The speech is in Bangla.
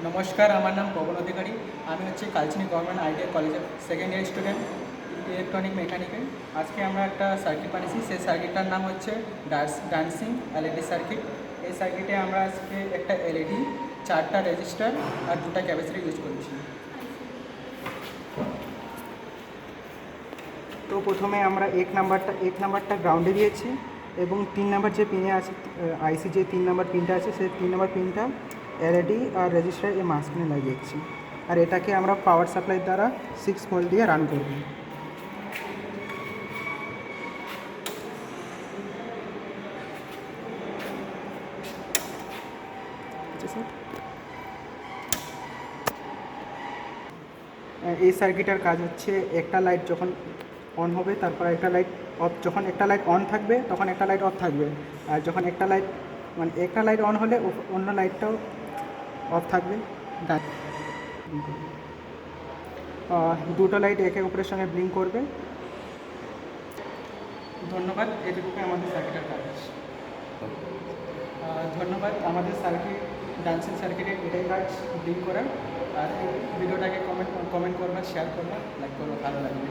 নমস্কার, আমার নাম পবন অধিকারী। আমি হচ্ছে কালচিনি গভর্নমেন্ট আইটিআই কলেজের second year student, electronic mechanical. আজকে আমরা একটা সার্কিট বানিয়েছি, সেই সার্কিটটার নাম হচ্ছে ডান্সিং এলইডি সার্কিট। এই সার্কিটে আমরা আজকে একটা এলইডি, 4টা রেজিস্টার আর 2টা ক্যাপাসিটর ইউজ করেছি। তো প্রথমে আমরা এক নাম্বারটা গ্রাউন্ডে দিয়েছি এবং 3 নাম্বার যে পিনে আছে, আইসি যে 3 নাম্বার পিনটা আছে, সেই 3 নাম্বার পিনটা এলইডি আর রেজিস্টার এই মাঝখানে লাগিয়েছি। আর এটাকে আমরা পাওয়ার সাপ্লাই দ্বারা 6 ভোল্ট দিয়ে রান করব। এই সার্কিটের কাজ হচ্ছে, একটা লাইট যখন অন হবে তারপর একটা লাইট অফ, যখন একটা লাইট অন থাকবে তখন একটা লাইট অফ থাকবে, আর যখন একটা লাইট অন হলে অন্য লাইটটাও অফ থাকবে। দুটো লাইট একে অপরের সঙ্গে ব্লিঙ্ক করবে। ধন্যবাদ, এটুকুকে আমাদের সার্কিটের কাজ। ধন্যবাদ। আমাদের সার্কিট, ডান্সিং সার্কিটের এটাই কাজ, ব্লিঙ্ক করার। আর এই ভিডিওটাকে কমেন্ট করবা, শেয়ার করবা, লাইক করবা, ভালো লাগবে।